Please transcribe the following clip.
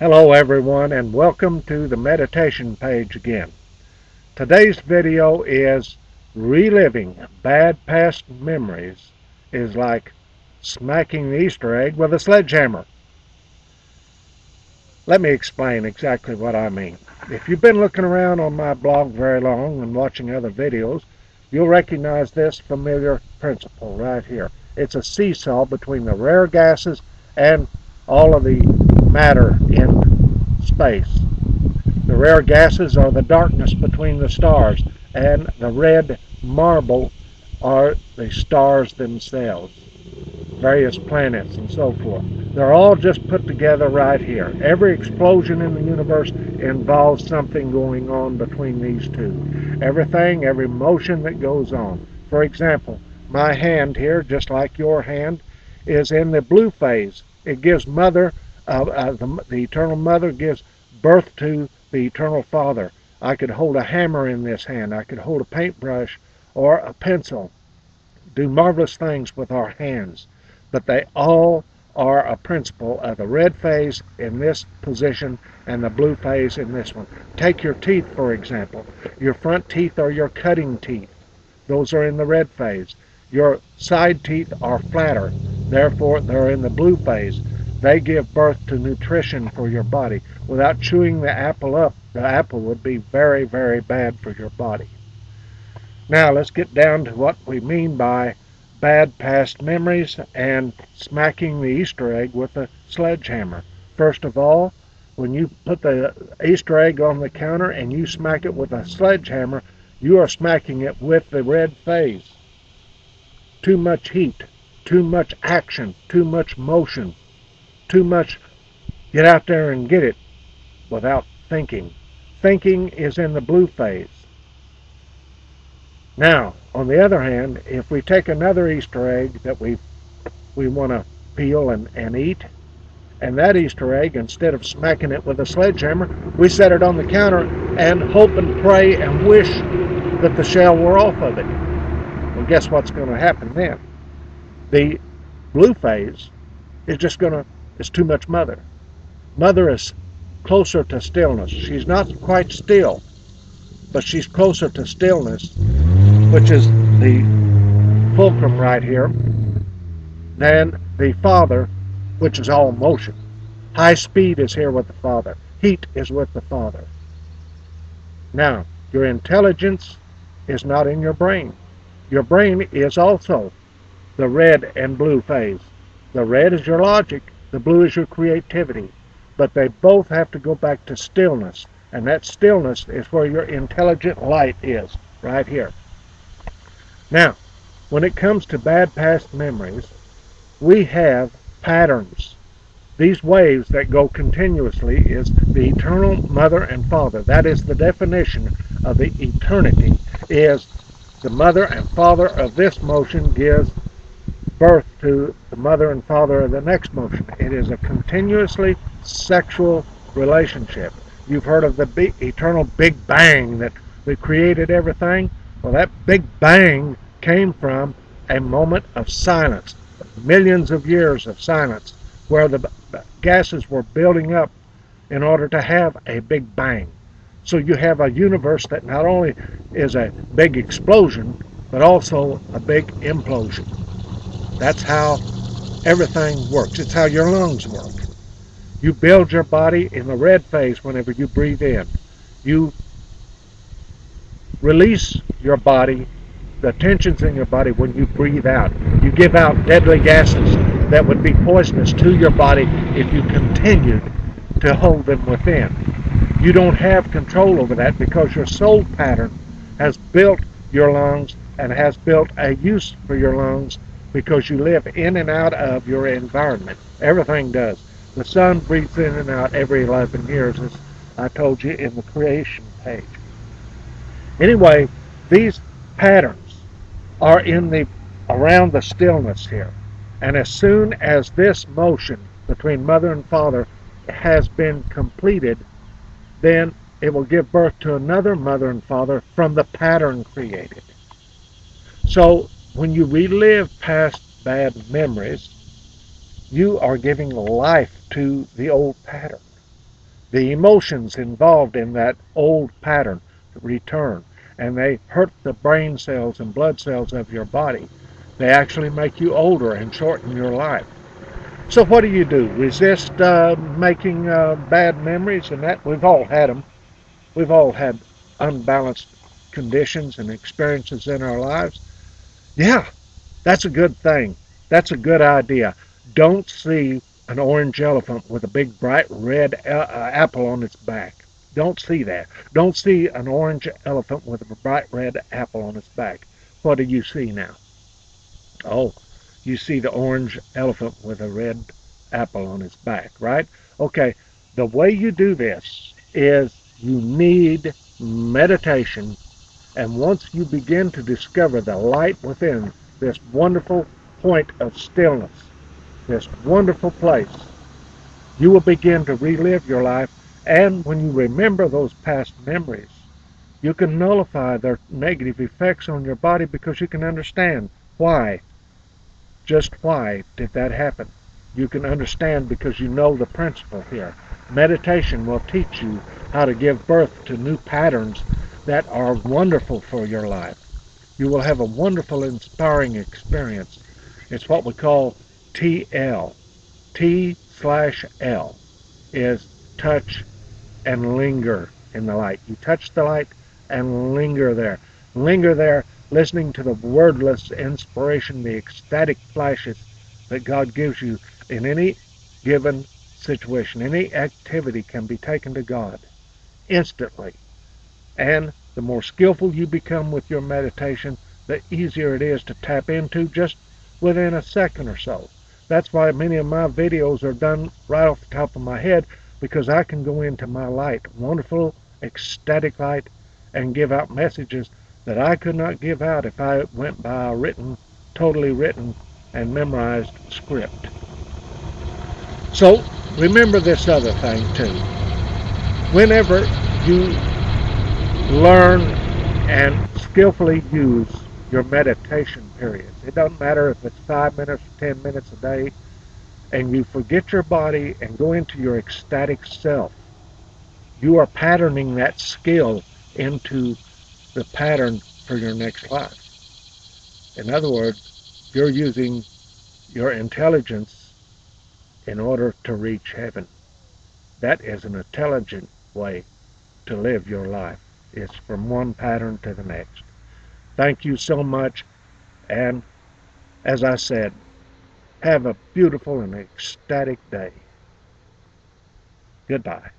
Hello everyone, and welcome to the meditation page again. Today's video is reliving bad past memories is like smacking the Easter egg with a sledgehammer. Let me explain exactly what I mean. If you've been looking around on my blog very long and watching other videos, you'll recognize this familiar principle right here. It's a seesaw between the rare gases and all of the matter in space. The rare gases are the darkness between the stars, and the red marble are the stars themselves, various planets and so forth. They're all just put together right here. Every explosion in the universe involves something going on between these two. Every motion that goes on. For example, my hand here, just like your hand, is in the blue phase. It gives the eternal mother gives birth to the eternal father. I could hold a hammer in this hand. I could hold a paintbrush or a pencil. Do marvelous things with our hands. But they all are a principle of the red phase in this position and the blue phase in this one. Take your teeth, for example. Your front teeth are your cutting teeth. Those are in the red phase. Your side teeth are flatter. Therefore, they're in the blue phase. They give birth to nutrition for your body. Without chewing the apple up, the apple would be very, very bad for your body. Now, let's get down to what we mean by bad past memories and smacking the Easter egg with a sledgehammer. First of all, when you put the Easter egg on the counter and you smack it with a sledgehammer, you are smacking it with the red phase. Too much heat, too much action, too much motion, too much get out there and get it without thinking. Thinking is in the blue phase. Now, on the other hand, if we take another Easter egg that we want to peel and eat, and that Easter egg, instead of smacking it with a sledgehammer, we set it on the counter and hope and pray and wish that the shell were off of it. Well, guess what's going to happen then? The blue phase is it's too much mother. Mother is closer to stillness. She's not quite still, but she's closer to stillness, which is the fulcrum right here, than the father, which is all motion. High speed is here with the father. Heat is with the father. Now, your intelligence is not in your brain. Your brain is also the red and blue phase. The red is your logic, the blue is your creativity, but they both have to go back to stillness, and that stillness is where your intelligent light is, right here. Now, when it comes to bad past memories, we have patterns. These waves that go continuously is the eternal mother and father. That is the definition of the eternity, is the mother and father of this motion gives birth to the mother and father of the next motion. It is a continuously sexual relationship. You've heard of the eternal Big Bang that created everything? Well, that Big Bang came from a moment of silence, millions of years of silence, where the gases were building up in order to have a Big Bang. So you have a universe that not only is a big explosion, but also a big implosion. That's how everything works. It's how your lungs work. You build your body in the red phase whenever you breathe in. You release your body, the tensions in your body, when you breathe out. You give out deadly gases that would be poisonous to your body if you continued to hold them within. You don't have control over that because your soul pattern has built your lungs and has built a use for your lungs because you live in and out of your environment. Everything does. The sun breathes in and out every 11 years, as I told you in the creation page. Anyway, these patterns are around the stillness here. And as soon as this motion between mother and father has been completed, then it will give birth to another mother and father from the pattern created. So when you relive past bad memories, you are giving life to the old pattern. The emotions involved in that old pattern return, and they hurt the brain cells and blood cells of your body. They actually make you older and shorten your life. So what do? Resist making bad memories, and that we've all had them. We've all had unbalanced conditions and experiences in our lives. Yeah, that's a good thing. That's a good idea. Don't see an orange elephant with a big bright red apple on its back. Don't see that. Don't see an orange elephant with a bright red apple on its back. What do you see now? Oh, you see the orange elephant with a red apple on its back, right? Okay, the way you do this is you need meditation, and once you begin to discover the light within this wonderful point of stillness, this wonderful place, you will begin to relive your life. And when you remember those past memories, you can nullify their negative effects on your body because you can understand why. Just why did that happen? You can understand because you know the principle here. Meditation will teach you how to give birth to new patterns that are wonderful for your life. You will have a wonderful, inspiring experience. It's what we call TL. T/L is touch and linger in the light. You touch the light and linger there. Linger there, listening to the wordless inspiration, the ecstatic flashes that God gives you in any given situation. Any activity can be taken to God instantly. And the more skillful you become with your meditation, the easier it is to tap into just within a second or so. That's why many of my videos are done right off the top of my head, because I can go into my light, wonderful, ecstatic light, and give out messages that I could not give out if I went by a totally written and memorized script. So remember this other thing too. Whenever you learn and skillfully use your meditation periods, it doesn't matter if it's 5 minutes or 10 minutes a day, and you forget your body and go into your ecstatic self, you are patterning that skill into the pattern for your next life. In other words, you're using your intelligence in order to reach heaven. That is an intelligent way to live your life. It's from one pattern to the next. Thank you so much, and as I said, have a beautiful and ecstatic day. Goodbye.